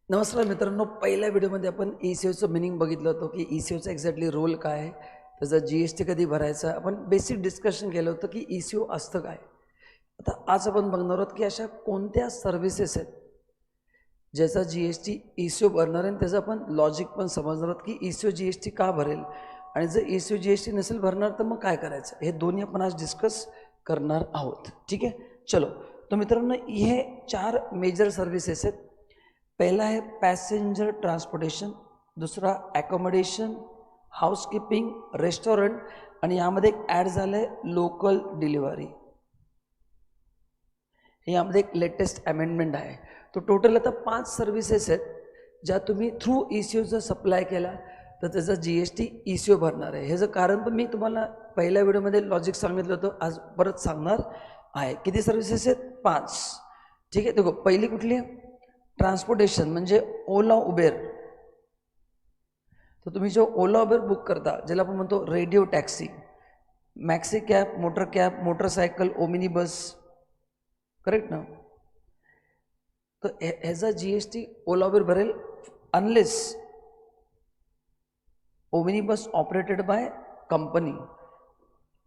नमस्कार मित्रांनो, पहिल्या व्हिडिओमध्ये आपण ई-सी-ओचं मिनिंग बघितलं होतं की ई-सी-ओचा एक्झॅक्टली रोल काय आहे, त्याचा जी-एस-टी कधी भरायचा. आपण बेसिक डिस्कशन केलं होतं की ई-सी-ओ असतं काय. आता आज आपण बघणार आहोत की अशा कोणत्या सर्व्हिसेस आहेत ज्याचा जी-एस-टी ई-सी-ओ भरणार आहे आणि त्याचं आपण लॉजिक पण समजणार आहोत की ई-सी-ओ जी-एस-टी का भरेल आणि जर ई-सी-ओ जी-एस-टी नसेल भरणार तर मग काय करायचं, हे दोन्ही आपण आज डिस्कस करणार आहोत. ठीक आहे, चलो. तर मित्रांनो, हे 4 मेजर सर्व्हिसेस आहेत. पहिला आहे पॅसेंजर ट्रान्सपोर्टेशन, दुसरा ॲकोमोडेशन, हाऊसकीपिंग, रेस्टॉरंट आणि यामध्ये एक ॲड झालं आहे लोकल डिलिव्हरी. हे यामध्ये एक लेटेस्ट अमेंडमेंट आहे. तो टोटल आता 5 सर्व्हिसेस आहेत ज्या तुम्ही थ्रू ई-सी-ओ जर सप्लाय केला तर त्याचा जी-एस-टी ई-सी-ओ भरणार आहे. ह्याचं कारण पण मी तुम्हाला पहिल्या व्हिडिओमध्ये लॉजिक सांगितलं होतं, आज परत सांगणार आहे. किती सर्व्हिसेस आहेत? 5. ठीक आहे, देखो पहिली कुठली आहे? ट्रान्सपोर्टेशन म्हणजे ओला उबेर. तर तुम्ही जो ओला उबेर बुक करता, ज्याला आपण म्हणतो radio taxi, maxi cab, motorcycle, omni bus, correct ना. तर ह्याचा जी-एस-टी ओला उबेर भरेल unless omni bus operated by company.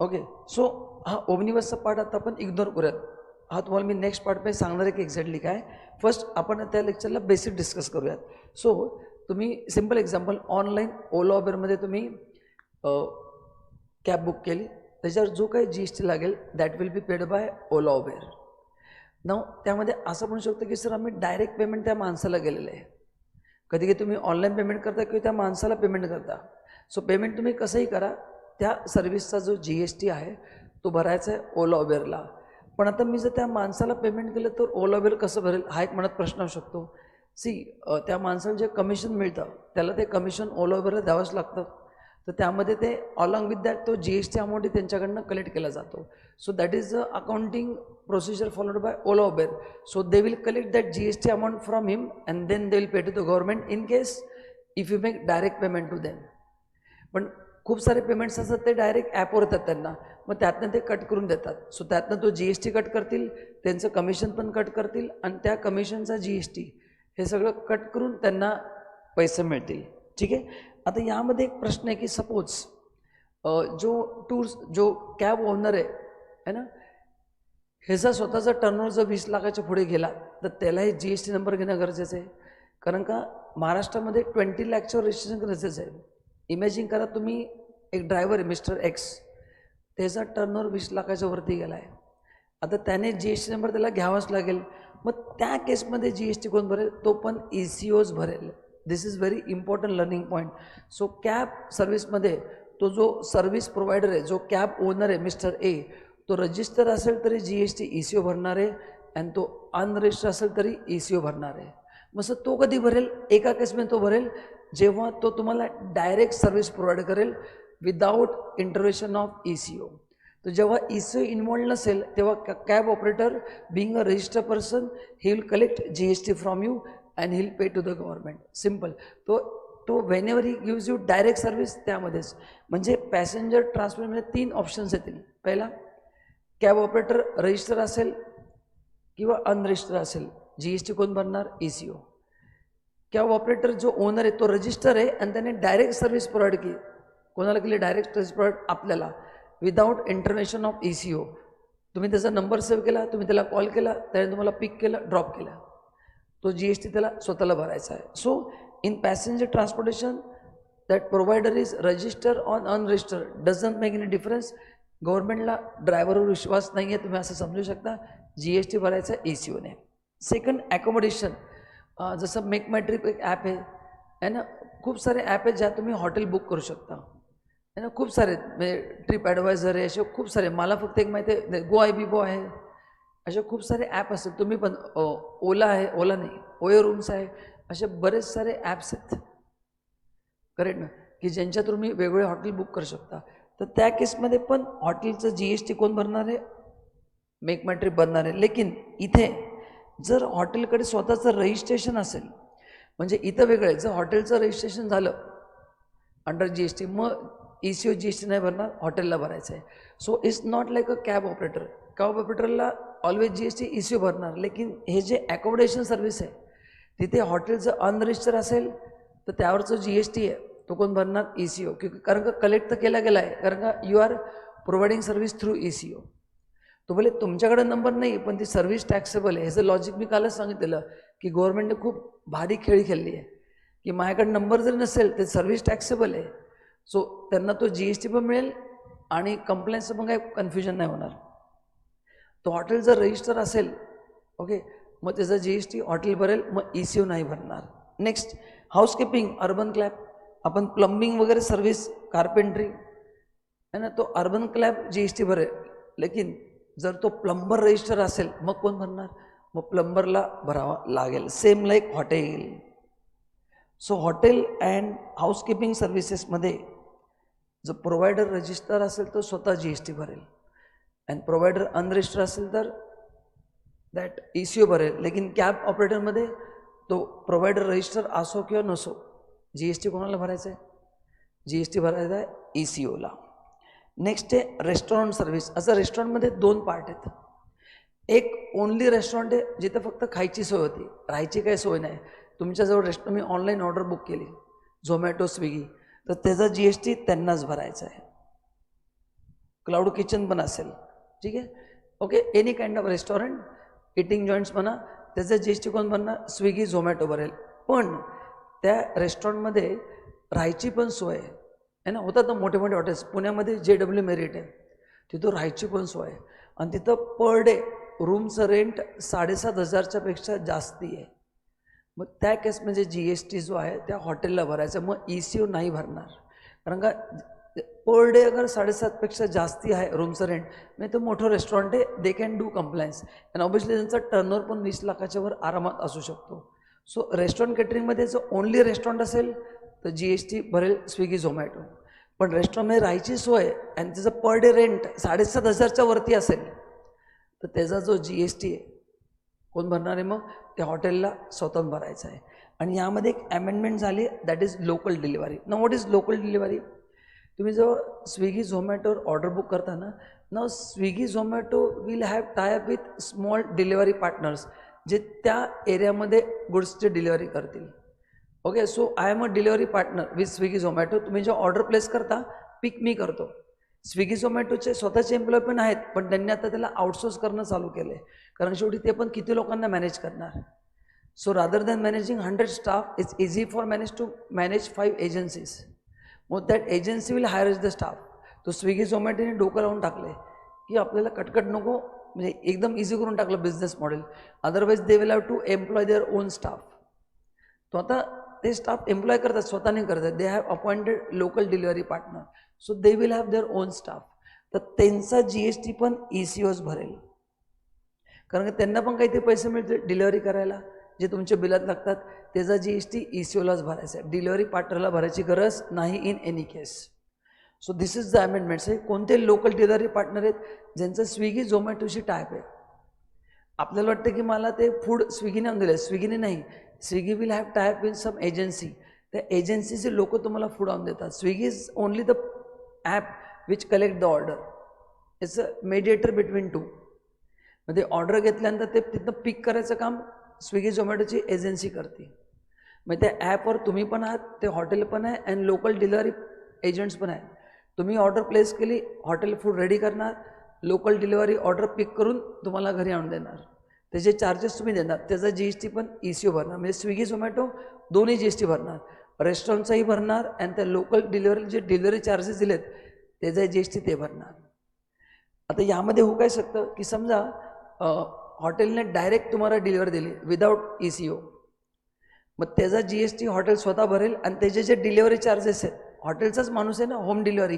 Okay, so हा ओमिनी बसचा पार्ट आता आपण इग्नोर करूयात. हा तुम्हाला मी नेक्स्ट पार्टमध्ये सांगणार आहे की एक्झॅक्टली काय. फर्स्ट आपण त्या लेक्चरला बेसिक डिस्कस करूयात. सो तुम्ही सिम्पल एक्झाम्पल, ऑनलाईन ओला उबेरमध्ये तुम्ही कॅब बुक केली, त्याच्यावर जो काही जी-एस-टी लागेल that will be paid by Ola Uber. नाव त्यामध्ये असं म्हणू शकतो की सर आम्ही डायरेक्ट पेमेंट त्या माणसाला केलेलं आहे. कधी कधी तुम्ही ऑनलाईन पेमेंट करता किंवा त्या माणसाला पेमेंट करता. सो पेमेंट तुम्ही कसंही करा, त्या सर्व्हिसचा जो जी-एस-टी आहे तो भरायचा आहे ओला उबेरला. पण आता मी जर त्या माणसाला पेमेंट केलं तर ओला उबेर कसं भरेल, हा एक मनात प्रश्न असू शकतो. त्या माणसाला जे कमिशन मिळतं त्याला ते कमिशन ओला उबेरला द्यावंच लागतं. तर त्यामध्ये ते अलॉंग विथ दॅट तो जी-एस-टी अमाऊंट त्यांच्याकडनं कलेक्ट केला जातो. So that is the accounting procedure followed by Ola Uber. So they will collect that GST amount from him and then they will pay to the government in case if you make direct payment to them. पण खूप सारे payments असतात ते direct ॲपवर येतात त्यांना, मग त्यातनं ते कट करून देतात. सो त्यातनं तो जी-एस-टी कट करतील, त्यांचं कमिशन पण कट करतील आणि त्या कमिशनचा जी-एस-टी हे सगळं कट करून त्यांना पैसे मिळतील. ठीक आहे. आता यामध्ये एक प्रश्न आहे की सपोज जो कॅब ओनर आहे ना, ह्याचा स्वतःचा टर्नओव्हर जर 20 लाखाच्या पुढे गेला तर त्यालाही जी-एस-टी नंबर घेणं गरजेचं आहे. कारण का महाराष्ट्रामध्ये 20 लाखचं रजिस्ट्रेशन गरजेचं आहे. इमॅजिन करा, तुम्ही एक ड्रायव्हर आहे मिस्टर एक्स, त्याचा टर्नओव्हर 20 लाखाच्या वरती गेला आहे. आता त्याने जी-एस-टी नंबर त्याला घ्यावाच लागेल. मग त्या केसमध्ये जी-एस-टी कोण भरेल? तो पण ई-सी-ओच भरेल. This is very important learning point. So cab सर्व्हिसमध्ये तो जो सर्व्हिस प्रोव्हायडर आहे, जो कॅब ओनर आहे मिस्टर ए, तो रजिस्टर असेल तरी जी-एस-टी ई-सी-ओ भरणार आहे आणि तो अनरजिस्टर असेल तरी ई-सी-ओ भरणार आहे. मग सर तो कधी भरेल? एका केसमध्ये तो भरेल जेव्हा तो तुम्हाला डायरेक्ट सर्व्हिस प्रोव्हाइड करेल विदाउट इंटरव्हेन्शन ऑफ ई-सी-ओ. तर जेव्हा ई-सी-ओ इन्व्हॉल्ड नसेल तेव्हा cab operator being a registered person he will collect GST from you and he will pay to the government. Simple. तो whenever he gives you direct service त्यामध्येच. म्हणजे passenger ट्रान्सपोर्टमध्ये 3 options येतील. पहिला, cab operator register असेल किंवा unregister असेल, GST कोण भरणार? ई-सी-ओ. कॅब ऑपरेटर जो ओनर आहे तो रजिस्टर आहे आणि त्याने डायरेक्ट सर्व्हिस प्रोव्हाइड केली. कोणाला केली? डायरेक्ट सर्व्हिस प्रोव्हाइड आपल्याला, विदाउट इंटरव्हेन्शन ऑफ ई-सी-ओ. तुम्ही त्याचा नंबर सेव्ह केला, तुम्ही त्याला कॉल केला, त्याने तुम्हाला पिक केलं, ड्रॉप केला, तो जी-एस-टी त्याला स्वतःला भरायचा आहे. So in passenger transportation that provider is register on unregister doesn't make any difference. गव्हर्नमेंटला ड्रायव्हरवर विश्वास नाही आहे, तुम्ही असं समजू शकता. जी-एस-टी भरायचं आहे ई-सी-ओने. सेकंड, ॲकोमोडेशन. जसं मेक माय ट्रिप एक ॲप आहे ना, खूप सारे ॲप आहेत ज्यात तुम्ही हॉटेल बुक करू शकता, आहे ना. खूप सारे म्हणजे ट्रिप ॲडवायझर आहे, असे खूप सारे. मला फक्त एक माहिती आहे, गो आय बिबो आहे, असे खूप सारे ॲप असतात. तुम्ही पण ओला आहे, ओला नाही, ओयो रूम्स आहे, असे बरेच सारे ॲप्स आहेत, करेक्ट ना, की ज्यांच्या थ्रू तुम्ही वेगवेगळे हॉटेल बुक करू शकता. तर त्या केसमध्ये पण हॉटेलचं जी-एस-टी कोण भरणार आहे? मेक माय ट्रिप भरणार आहे. लेकिन इथे जर हॉटेलकडे स्वतःचं रजिस्ट्रेशन असेल, म्हणजे इथं वेगळं आहे. जर हॉटेलचं रजिस्ट्रेशन झालं अंडर जी-एस-टी, मग ई-सी-ओ जी-एस-टी नाही भरणार, हॉटेलला भरायचं आहे. So it's not like a cab operator. Cab ऑपरेटरला ऑलवेज जी-एस-टी ई-सी-ओ भरणार. लेकिन हे जे ॲकोमोडेशन सर्व्हिस आहे तिथे हॉटेलचं अनरजिस्टर असेल तर त्यावरचं GST आहे तो कोण भरणार? ECO. कारण का कलेक्ट तर केला गेला आहे, कारण का you are providing service through ECO. तो बोले तुमच्याकडे नंबर नाही पण ती सर्व्हिस टॅक्सेबल आहे. ह्याचं लॉजिक मी कालच सांगितलेलं की गव्हर्नमेंटने खूप भारी खेळी खेळली आहे की माझ्याकडे नंबर जरी नसेल ते सर्व्हिस टॅक्सेबल आहे. सो त्यांना तो GST पण मिळेल आणि कंप्लेंटचं पण काही कन्फ्युजन नाही होणार. तो हॉटेल जर रजिस्टर असेल ओके मग त्याचा GST हॉटेल भरेल, मग ECO नाही भरणार. Next housekeeping, Urban Clap. आपण प्लंबिंग वगैरे सर्व्हिस, कार्पेंट्री है ना, तो अर्बन क्लॅब GST भरेल. लेकिन जर तो प्लंबर रजिस्टर असेल मग कोण भरणार? मग प्लंबरला भरावा लागेल. Same like hotel. So hotel and housekeeping सर्व्हिसेसमध्ये जर प्रोव्हायडर रजिस्टर असेल तर स्वतः GST भरेल अँड प्रोव्हायडर अनरजिस्टर असेल तर दॅट ECO भरेल. लेकिन कॅब ऑपरेटरमध्ये तो प्रोव्हायडर रजिस्टर असो किंवा नसो GST कोणाला भरायचं आहे? GST भरायचा आहे ECOला. नेक्स्ट आहे रेस्टॉरंट सर्व्हिस. असं रेस्टॉरंटमध्ये 2 पार्ट आहेत. एक ओनली रेस्टॉरंट आहे जिथे फक्त खायची सोय होती, राहायची काही सोय नाही. तुमच्याजवळ रेस्टॉरंट, मी ऑनलाईन ऑर्डर बुक केली झोमॅटो स्विगी, तर त्याचा GST त्यांनाच भरायचा आहे. क्लाउड किचन पण असेल, ठीक आहे, okay, any kind of restaurant, eating joints म्हणा, त्याचा GST कोण भरणार? स्विगी झोमॅटो भरेल. पण त्या रेस्टॉरंटमध्ये राहायची पण सोय आहे ना. होतात ना मोठे मोठे हॉटेल्स, पुण्यामध्ये JW मेरिट आहे, तिथं राहायची पण सोय आहे आणि तिथं पर डे रूमचं रेंट 7,500च्या पेक्षा जास्ती आहे. मग त्या केसमध्ये GST जो आहे त्या हॉटेलला भरायचा, मग ECO नाही भरणार. कारण का पर डे अगर 7,500पेक्षा जास्ती आहे रूमचं रेंट, म्हणजे तो मोठं रेस्टॉरंट आहे, they can do compliance and obviously त्यांचा टर्नओव्हर पण 20 लाखाच्या वर आरामात असू शकतो. सो रेस्टॉरंट केटरिंगमध्ये जर ओनली रेस्टॉरंट असेल तर GST भरेल स्विगी झोमॅटो. पण रेस्टॉरंटमध्ये राहायची सोय आणि त्याचं पर डे रेंट 7,500च्या वरती असेल तर त्याचा जो GST आहे कोण भरणार आहे? मग त्या हॉटेलला स्वतः भरायचा आहे. आणि यामध्ये एक अमेंडमेंट झाली, दॅट इज लोकल डिलिव्हरी. ना व्हॉट इज लोकल डिलिव्हरी? तुम्ही जेव्हा स्विगी झोमॅटोवर ऑर्डर बुक करता ना Swiggy Zomato will have tie up with small delivery partners जे त्या एरियामध्ये गुड्सची डिलिव्हरी करतील. Okay, so I am a delivery partner with Swiggy Zomato. तुम्ही जेव्हा ऑर्डर प्लेस करता पिक मी करतो. स्विगी झोमॅटोचे स्वतःचे एम्प्लॉय पण आहेत, पण त्यांनी आता त्याला आउटसोर्स करणं चालू केलं आहे, कारण शेवटी ते पण किती लोकांना मॅनेज करणार. So rather than managing 100 staff, it's easy for to manage 5 agencies. मग that agency will hire the staff. तो स्विगी झोमॅटोने डोकं लावून टाकले की आपल्याला कटकट नको, म्हणजे एकदम इझी करून टाकलं business model. Otherwise they will have to employ their own staff. तो आता ते स्टाफ एम्प्लॉय करतात, स्वतः नाही करतात. They have appointed local delivery partner, so they will have their own staff. तर त्यांचा GST पण ECOच भरेल, कारण की त्यांना पण काहीतरी पैसे मिळते डिलिव्हरी करायला, जे तुमच्या बिलात लागतात. त्याचा GST ECOलाच भरायचा आहे, डिलिव्हरी पार्टनरला भरायची गरज नाही in any case. So this is the amendments. कोणते लोकल डिलिव्हरी पार्टनर आहेत? ज्यांचं स्विगी झोमॅटोशी टायप आहे. आपल्याला वाटतं की मला ते फूड स्विगीने आणून दिलं, स्विगीने नाही. Swiggy will have tie up with some agency. त्या एजन्सीचे लोक तुम्हाला फूड आणून देतात. Swiggy is only the app which collect the order. It's a mediator between two. म्हणजे ऑर्डर घेतल्यानंतर ते तिथनं पिक करायचं काम स्विगी झोमॅटोची एजन्सी करते. मग त्या ॲपवर तुम्ही पण आहात, ते हॉटेल पण आहे अँड लोकल डिलिव्हरी एजंट्स पण आहेत. तुम्ही ऑर्डर प्लेस केली, हॉटेल फूड रेडी करणार, लोकल डिलिव्हरी ऑर्डर पिक करून तुम्हाला घरी आणून देणार. त्याचे चार्जेस तुम्ही देणार, त्याचा GST पण ECO भरणार. म्हणजे स्विगी झोमॅटो दोन्ही GST भरणार, रेस्टॉरंटचाही भरणार अँड त्या लोकल डिलिव्हरी जे डिलिव्हरी चार्जेस दिलेत त्याचा GST ते भरणार. आता यामध्ये होऊ काय शकतं की समजा हॉटेलने डायरेक्ट तुम्हाला डिलिव्हरी दिली विदाऊट ECO, मग त्याचा GST हॉटेल स्वतः भरेल आणि त्याचे जे डिलिव्हरी चार्जेस आहेत, हॉटेलचाच माणूस आहे ना होम डिलिव्हरी,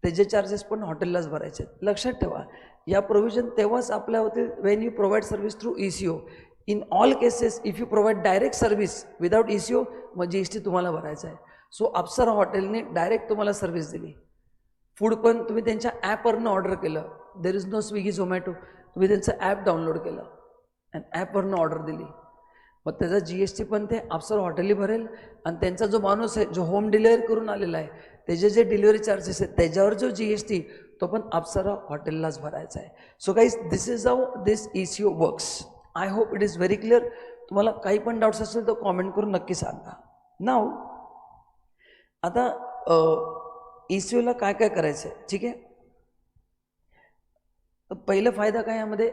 त्याचे चार्जेस पण हॉटेललाच भरायचे आहेत. लक्षात ठेवा, या प्रोव्हिजन तेव्हाच अप्लाय होतील when you provide service through ECO. In all cases if you provide direct service without ECO, मग GST तुम्हाला भरायचा आहे. सो अप्सरा हॉटेलने डायरेक्ट तुम्हाला सर्व्हिस दिली, फूड पण तुम्ही त्यांच्या ॲपवरनं ऑर्डर केलं, there is no Swiggy Zomato, तुम्ही त्यांचं ॲप डाउनलोड केलं आणि ॲपवरनं ऑर्डर दिली, मग त्याचा GST पण ते अप्सरा हॉटेलही भरेल आणि त्यांचा जो माणूस आहे जो होम डिलिव्हरी करून आलेला आहे त्याचे जे डिलिव्हरी चार्जेस आहेत त्याच्यावर जो GST तो पण अप्सरा हॉटेललाच भरायचा आहे. So guys, this is how this ECO works. I hope it is very clear. तुम्हाला काही पण डाऊट्स असेल तर कॉमेंट करून नक्की सांगा. नाव आता ECOला काय काय करायचं आहे, ठीक आहे. तर पहिला फायदा काय यामध्ये,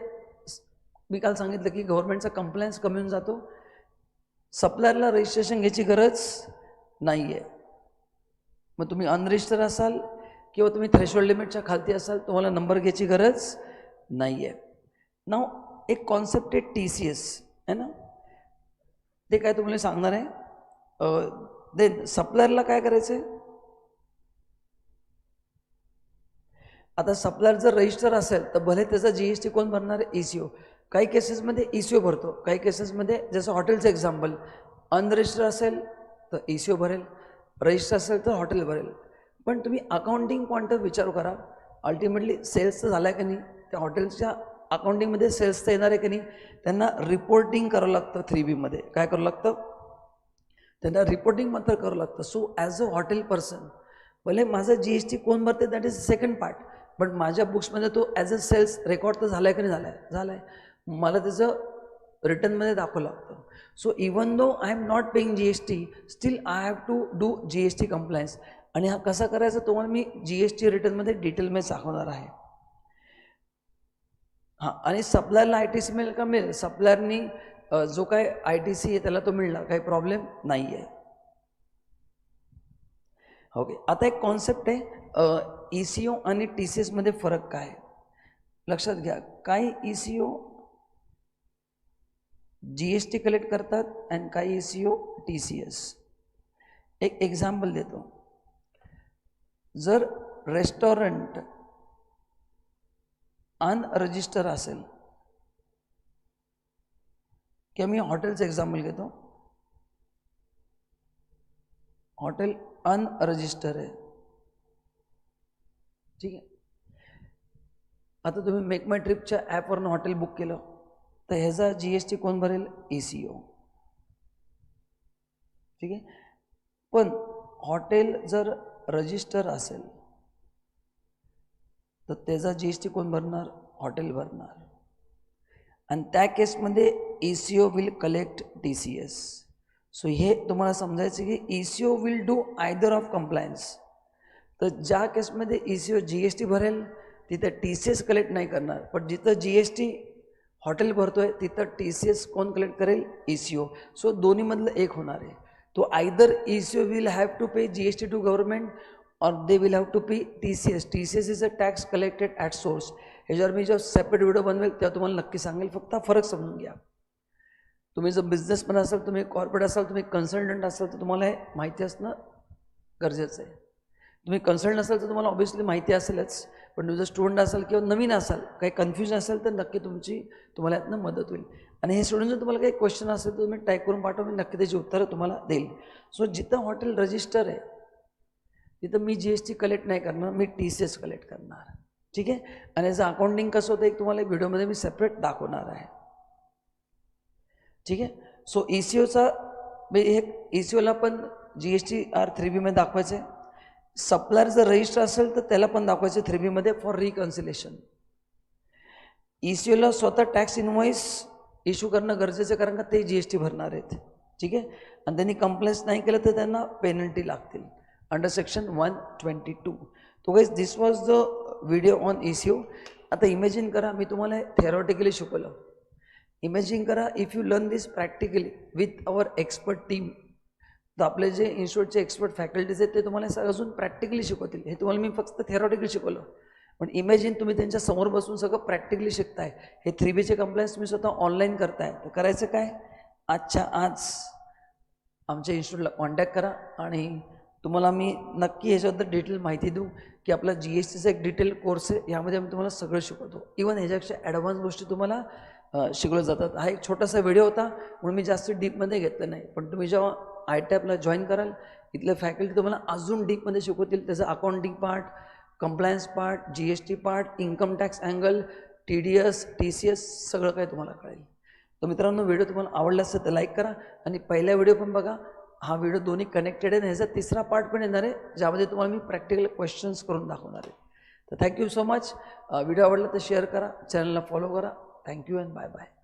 मी काल सांगितलं की गव्हर्नमेंटचा कंप्लायन्स कमी होऊन जातो. सप्लायरला रजिस्ट्रेशन घ्यायची गरज नाही आहे. मग तुम्ही अनरजिस्टर असाल किंवा तुम्ही थ्रेशोल्ड लिमिटच्या खालती असाल, तुम्हाला नंबर घ्यायची गरज नाही आहे. नाव एक कॉन्सेप्ट आहे TCS आहे ना, ते काय तुम्हाला सांगणार आहे. देन सप्लायरला काय करायचं आहे. आता सप्लायर जर रजिस्टर असेल तर भले त्याचा GST कोण भरणार आहे, ECO. काही केसेसमध्ये ECO भरतो, काही केसेसमध्ये जसं हॉटेलचं एक्झाम्पल, अनरजिस्टर असेल तर ECO भरेल, रजिस्टर असेल तर हॉटेल भरेल. पण तुम्ही अकाउंटिंग पॉईंट ऑफ विचार करा, अल्टिमेटली सेल्स तर झाला आहे की नाही, त्या हॉटेलच्या अकाउंटिंगमध्ये सेल्स तर येणार आहे की नाही, त्यांना रिपोर्टिंग करावं लागतं 3B मध्ये. काय करावं लागतं, त्यांना रिपोर्टिंग मात्र करावं लागतं. So as a hotel person, भले माझं GST कोण भरते that is second part, but माझ्या बुक्समध्ये तो ॲज अ सेल्स रेकॉर्ड तर झाला आहे की नाही, झाला आहे. मला त्याचं रिटर्नमध्ये दाखवावं लागतं. So even though I am not paying GST, still I have to do GST compliance. आणि हा कसा करायचा तुम्हाला मी GST रिटर्नमध्ये डिटेलमध्ये दाखवणार आहे. हां, आणि सप्लायरला ITC मिळेल का, मिळेल. सप्लायरनी जो काय ITC आहे त्याला तो मिळणार, काही प्रॉब्लेम नाही आहे. ओके, आता एक कॉन्सेप्ट आहे, ECO आणि TCS मध्ये फरक काय आहे लक्षात घ्या. काही ECO GST कलेक्ट करतात आणि काही ECO TCS. एक एक्झाम्पल देतो. जर रेस्टॉरंट अनरजिस्टर असेल, किंवा मी हॉटेलचं एक्झाम्पल घेतो, हॉटेल अनरजिस्टर आहे, ठीक आहे. आता तुम्ही मेक माय ट्रिपच्या ॲपवरनं हॉटेल बुक केलं तर ह्याचा GST कोण भरेल, ECO, ठीक आहे. पण हॉटेल जर रजिस्टर असेल तर त्याचा GST कोण भरणार, हॉटेल भरणार. आणि त्या केसमध्ये ECO will collect TCS. So हे तुम्हाला समजायचं की ECO will do either of compliance. तर ज्या केसमध्ये ECO GST भरेल तिथं TCS कलेक्ट नाही करणार, पण जिथं GST हॉटेल भरतोय तिथं TCS कोण कलेक्ट करेल, ECO. सो दोन्हीमधलं एक होणार आहे. तो either ECO will have to pay GST to government और they will have to pay TCS. TCS is a tax collected at source. ह्याच्यावर मी जेव्हा सेपरेट व्हिडिओ बनवेल तेव्हा तुम्हाला नक्की सांगेल, फक्त फरक समजून घ्या. तुम्ही जर बिझनेसमॅन असाल, तुम्ही कॉर्पोरेट असाल, तुम्ही कन्सल्टंट असाल तर तुम्हाला हे माहिती असणं गरजेचं आहे. तुम्ही कन्सल्टंट असाल तर तुम्हाला ऑब्व्हियसली माहिती असेलच, पण तुम्ही जर स्टुडंट असाल किंवा नवीन असाल, काही कन्फ्युजन असेल तर नक्की तुम्हाला यातनं मदत होईल. आणि हे सोडून जर तुम्हाला काही क्वेश्चन असेल तर तुम्ही टाईप करून पाठवा, मी नक्की त्याची उत्तरं तुम्हाला देईल. सो जिथं हॉटेल रजिस्टर आहे तिथं मी GST कलेक्ट नाही करणार, मी TCS कलेक्ट करणार, ठीक आहे. आणि याचं अकाउंटिंग कसं होतं एक तुम्हाला व्हिडिओमध्ये मी सेपरेट दाखवणार आहे, ठीक आहे. सो ECOचा ECOला पण GSTR 3B मध्ये दाखवायचं आहे. सप्लायर जर रजिस्टर असेल तर त्याला पण दाखवायचं 3B मध्ये फॉर रिकन्सिलेशन. ECOला स्वतः टॅक्स इनव्हॉइस इश्यू करणं गरजेचं आहे, कारण का ते GST भरणार आहेत, ठीक आहे. आणि त्यांनी कंप्लेंट्स नाही केलं तर त्यांना पेनल्टी लागतील अंडर सेक्शन 122. तो guys this was the video on ECO. आता इमॅजिन करा मी तुम्हाला थेरॉटिकली शिकवलं. इमॅजिन करा if you learn this practically with our expert team, तर आपले जे इन्स्टिट्यूटचे एक्सपर्ट फॅकल्टीज आहेत ते तुम्हाला अजून प्रॅक्टिकली शिकवतील. हे तुम्हाला मी फक्त थेरॉटिकली शिकवलं, पण इमॅजिन तुम्ही त्यांच्या समोर बसून सगळं प्रॅक्टिकली शिकताय. हे 3Bचे कंप्लायन्स तुम्ही स्वतः ऑनलाईन करताय. तर करायचं काय, आजच्या आज आमच्या इन्स्टिट्यूटला कॉन्टॅक्ट करा आणि तुम्हाला मी नक्की ह्याच्याबद्दल डिटेल माहिती देऊ की आपला GSTचा एक डिटेल कोर्स आहे, यामध्ये आम्ही तुम्हाला सगळं शिकवतो. इवन ह्याच्यापेक्षा ॲडव्हान्स गोष्टी तुम्हाला शिकवल्या जातात. हा एक छोटासा व्हिडिओ होता म्हणून मी जास्त डीपमध्ये घेतलं नाही, पण तुम्ही जेव्हा ITAPला जॉईन कराल इथले फॅकल्टी तुम्हाला अजून डीपमध्ये शिकवतील. त्याचं accounting part, compliance part, GST part, income tax angle, TDS, TCS सगळं काय तुम्हाला कळेल. तर मित्रांनो, व्हिडिओ तुम्हाला आवडला असेल तर लाईक करा आणि पहिला व्हिडिओ पण बघा. हा व्हिडिओ दोन्ही कनेक्टेड आहे. ह्याचा तिसरा पार्ट पण येणार आहे ज्यामध्ये तुम्हाला मी प्रॅक्टिकल क्वेश्चन्स करून दाखवणार आहे. तर थँक्यू सो मच. व्हिडिओ आवडला तर शेअर करा, चॅनलला फॉलो करा. Thank you and bye bye.